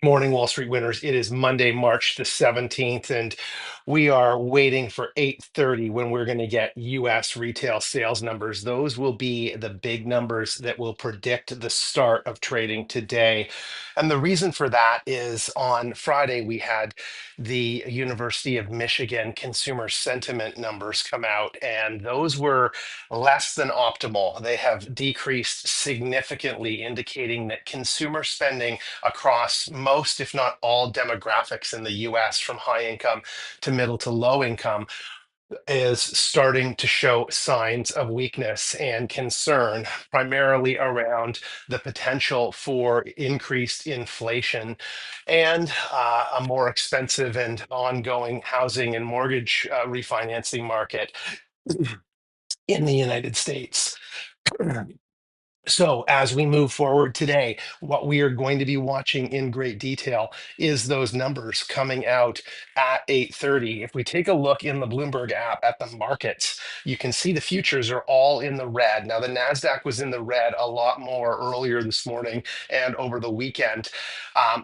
Morning, Wall Street winners. It is Monday, March the 17th, and we are waiting for 8:30 when we're going to get US retail sales numbers. Those will be the big numbers that will predict the start of trading today. And the reason for that is on Friday, we had the University of Michigan consumer sentiment numbers come out, and those were less than optimal. They have decreased significantly, indicating that consumer spending across most, if not all, demographics in the US, from high income to middle to low income, is starting to show signs of weakness and concern, primarily around the potential for increased inflation and a more expensive and ongoing housing and mortgage refinancing market in the United States. So, as we move forward today, what we are going to be watching in great detail is those numbers coming out at 8:30. If we take a look in the Bloomberg app at the markets, you can see the futures are all in the red. Now, the Nasdaq was in the red a lot more earlier this morning and over the weekend,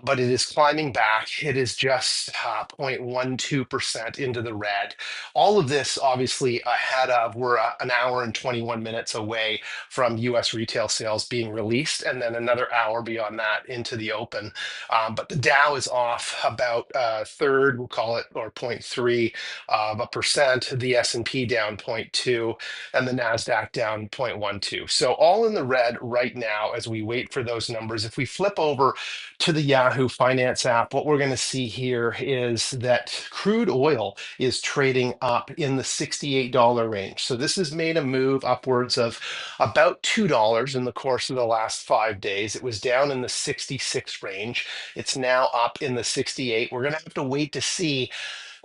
but it is climbing back. It is just 0.12% into the red. All of this, obviously, ahead of we're an hour and 21 minutes away from US retail sales being released, and then another hour beyond that into the open. But the Dow is off about a third, we'll call it, or zero point 0.3 of a percent. The S&P down 0.2, and the Nasdaq down 0.12. So all in the red right now as we wait for those numbers. If we flip over to the Yahoo Finance app, what we're going to see here is that crude oil is trading up in the $68 range. So this has made a move upwards of about $2 in the course of the last 5 days. It was down in the 66 range. It's now up in the 68. We're going to have to wait to see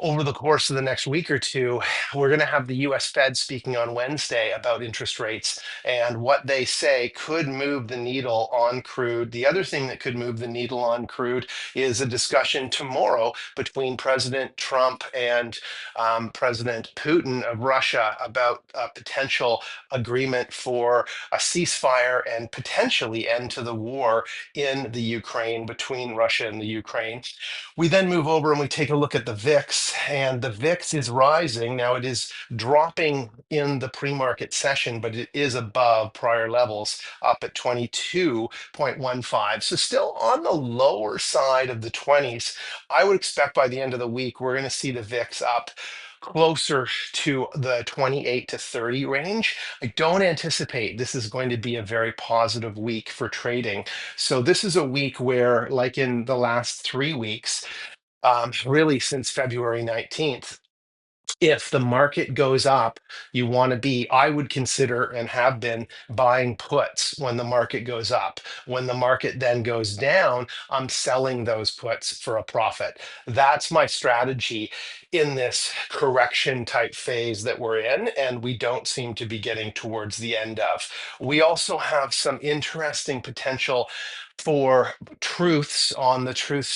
over the course of the next week or two. We're going to have the US Fed speaking on Wednesday about interest rates, and what they say could move the needle on crude. The other thing that could move the needle on crude is a discussion tomorrow between President Trump and President Putin of Russia about a potential agreement for a ceasefire and potentially end to the war in the Ukraine, between Russia and the Ukraine. We then move over and we take a look at the VIX, and the VIX is rising. Now it is dropping in the pre-market session, but it is above prior levels, up at 22.15. So still on the lower side of the 20s. I would expect by the end of the week, we're going to see the VIX up closer to the 28 to 30 range. I don't anticipate this is going to be a very positive week for trading. So this is a week where, like in the last 3 weeks, really since February 19th, if the market goes up, you want to be, I would consider and have been buying puts when the market goes up. When the market then goes down, I'm selling those puts for a profit. That's my strategy in this correction type phase that we're in, and we don't seem to be getting towards the end of. We also have some interesting potential for truths on the Truth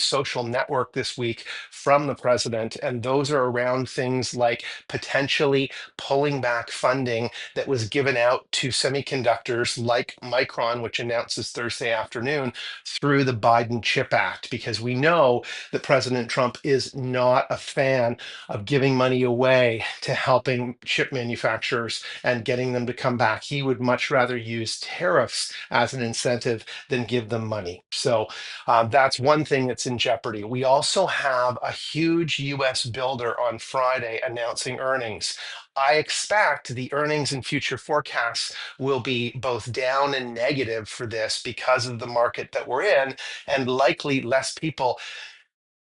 Social network this week from the president, and those are around things like potentially pulling back funding that was given out to semiconductors like Micron, which announces Thursday afternoon, through the Biden Chip Act, because we know that President Trump is not a fan of giving money away to helping chip manufacturers and getting them to come back. He would much rather use tariffs as an incentive than give them money. So that's one thing that's in jeopardy. We also have a huge US builder on Friday announcing earnings. I expect the earnings and future forecasts will be both down and negative for this because of the market that we're in, and likely less people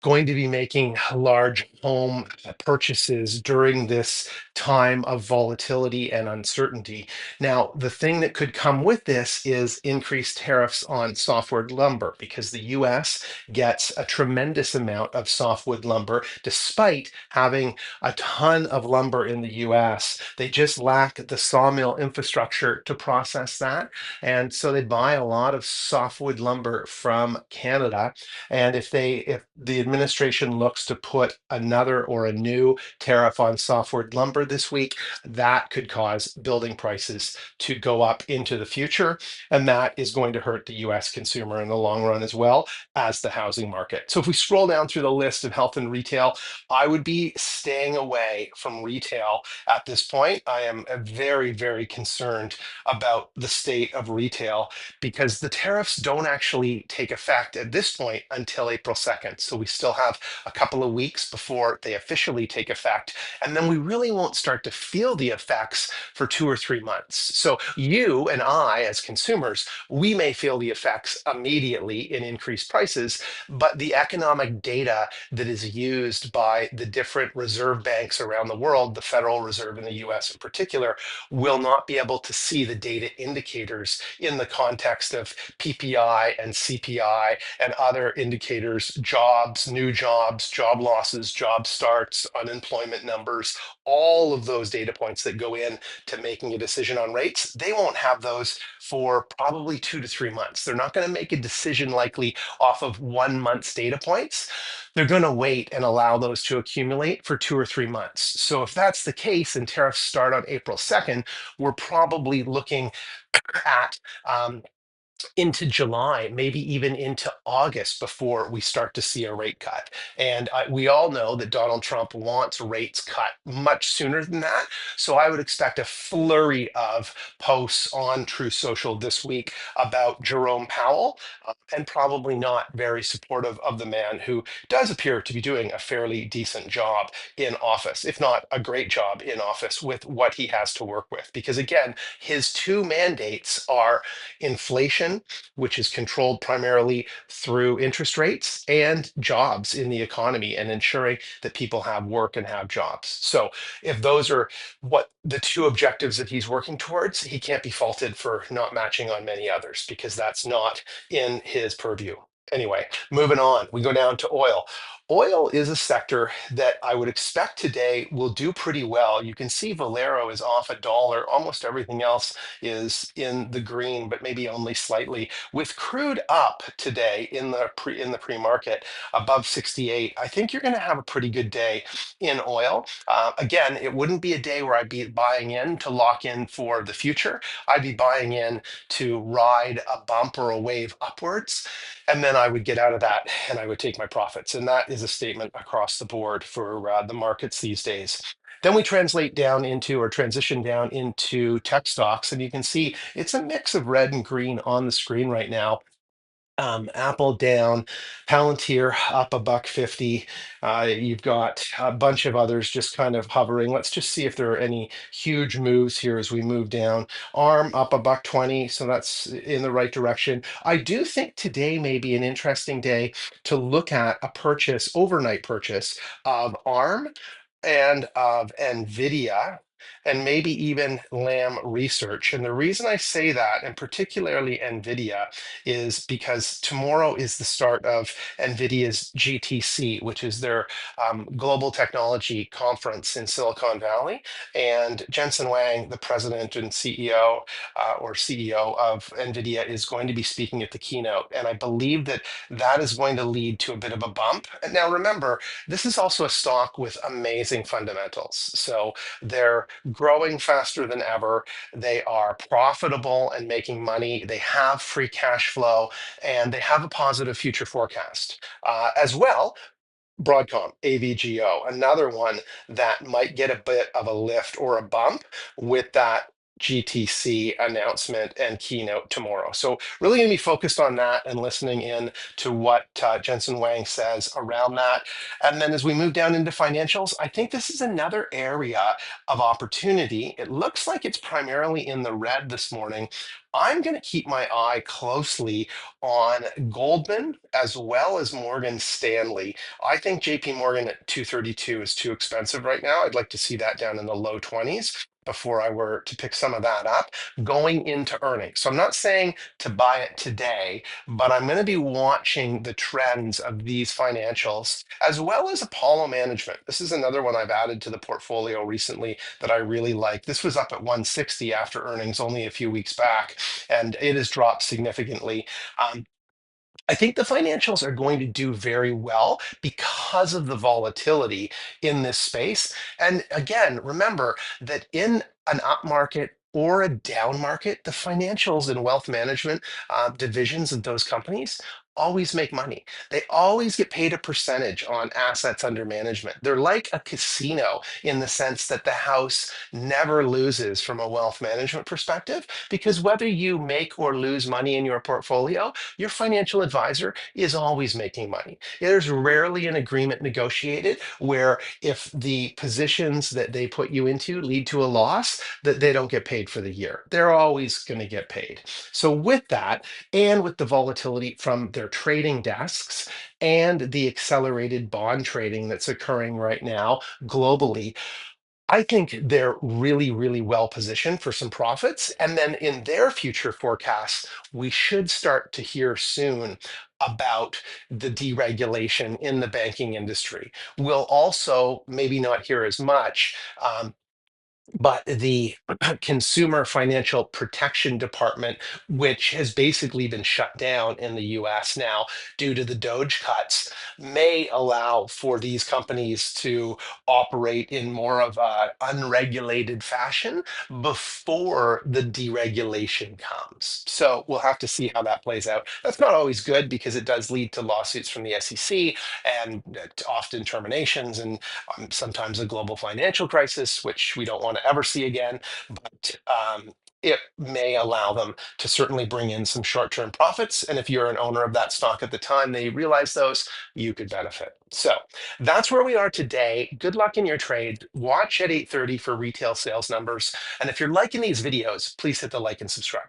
going to be making large home purchases during this time of volatility and uncertainty. Now, the thing that could come with this is increased tariffs on softwood lumber, because the US gets a tremendous amount of softwood lumber despite having a ton of lumber in the US. They just lack the sawmill infrastructure to process that. And so they buy a lot of softwood lumber from Canada. And if the administration looks to put another or a new tariff on softwood lumber this week, that could cause building prices to go up into the future. And that is going to hurt the US consumer in the long run as well as the housing market. So if we scroll down through the list of health and retail, I would be staying away from retail at this point. I am very, very concerned about the state of retail because the tariffs don't actually take effect at this point until April 2nd. So we still have a couple of weeks before they officially take effect. And then we really won't start to feel the effects for 2 or 3 months. So you and I, as consumers, we may feel the effects immediately in increased prices, but the economic data that is used by the different reserve banks around the world, the Federal Reserve in the US in particular, will not be able to see the data indicators in the context of PPI and CPI and other indicators, jobs, new jobs, job losses, job starts, unemployment numbers, all of those data points that go in to making a decision on rates. They won't have those for probably 2 to 3 months. They're not going to make a decision likely off of 1 month's data points. They're going to wait and allow those to accumulate for 2 or 3 months. So if that's the case and tariffs start on April 2nd, we're probably looking at into July, maybe even into August before we start to see a rate cut. And we all know that Donald Trump wants rates cut much sooner than that. So I would expect a flurry of posts on True Social this week about Jerome Powell, and probably not very supportive of the man who does appear to be doing a fairly decent job in office, if not a great job in office with what he has to work with. Because again, his two mandates are inflation, which is controlled primarily through interest rates, and jobs in the economy and ensuring that people have work and have jobs. So if those are what the two objectives that he's working towards, he can't be faulted for not matching on many others because that's not in his purview. Anyway, moving on, we go down to oil. Oil is a sector that I would expect today will do pretty well. You can see Valero is off $1. Almost everything else is in the green, but maybe only slightly. With crude up today in the pre-market above 68, I think you're going to have a pretty good day in oil. Again, it wouldn't be a day where I'd be buying in to lock in for the future. I'd be buying in to ride a bump or a wave upwards, and then I would get out of that and I would take my profits. And that is a statement across the board for the markets these days. Then we translate down into or transition down into tech stocks, and you can see it's a mix of red and green on the screen right now. Apple down, Palantir up $1.50. You've got a bunch of others just kind of hovering. Let's just see if there are any huge moves here as we move down. ARM up $1.20, so that's in the right direction. I do think today may be an interesting day to look at a purchase, overnight purchase of ARM and of NVIDIA, and maybe even Lam Research. And the reason I say that, and particularly NVIDIA, is because tomorrow is the start of NVIDIA's GTC, which is their global technology conference in Silicon Valley. And Jensen Huang, the president and CEO or CEO of NVIDIA, is going to be speaking at the keynote. And I believe that that is going to lead to a bit of a bump. And now remember, this is also a stock with amazing fundamentals. So they're growing faster than ever. They are profitable and making money. They have free cash flow and they have a positive future forecast. As well, Broadcom, AVGO, another one that might get a bit of a lift or a bump with that GTC announcement and keynote tomorrow. So really going to be focused on that and listening in to what Jensen Huang says around that. And then as we move down into financials, I think this is another area of opportunity. It looks like it's primarily in the red this morning. I'm going to keep my eye closely on Goldman as well as Morgan Stanley. I think JP Morgan at 232 is too expensive right now. I'd like to see that down in the low 20s before I were to pick some of that up going into earnings. So I'm not saying to buy it today, but I'm going to be watching the trends of these financials as well as Apollo Management. This is another one I've added to the portfolio recently that I really like. This was up at 160 after earnings only a few weeks back, and it has dropped significantly. Um, I think the financials are going to do very well because of the volatility in this space. And again, remember that in an up market or a down market, the financials and wealth management divisions of those companies always make money. They always get paid a percentage on assets under management. They're like a casino in the sense that the house never loses from a wealth management perspective, because whether you make or lose money in your portfolio, your financial advisor is always making money. There's rarely an agreement negotiated where if the positions that they put you into lead to a loss, that they don't get paid for the year. They're always going to get paid. So with that, and with the volatility from their trading desks and the accelerated bond trading that's occurring right now globally, I think they're really, really well positioned for some profits. And then in their future forecasts, we should start to hear soon about the deregulation in the banking industry. We'll also maybe not hear as much, but the Consumer Financial Protection Department, which has basically been shut down in the US now due to the Doge cuts, may allow for these companies to operate in more of an unregulated fashion before the deregulation comes. So we'll have to see how that plays out. That's not always good because it does lead to lawsuits from the SEC and often terminations and sometimes a global financial crisis, which we don't want to ever see again. But it may allow them to certainly bring in some short-term profits. And if you're an owner of that stock at the time they realize those, you could benefit. So that's where we are today. Good luck in your trade. Watch at 8:30 for retail sales numbers. And if you're liking these videos, please hit the like and subscribe button.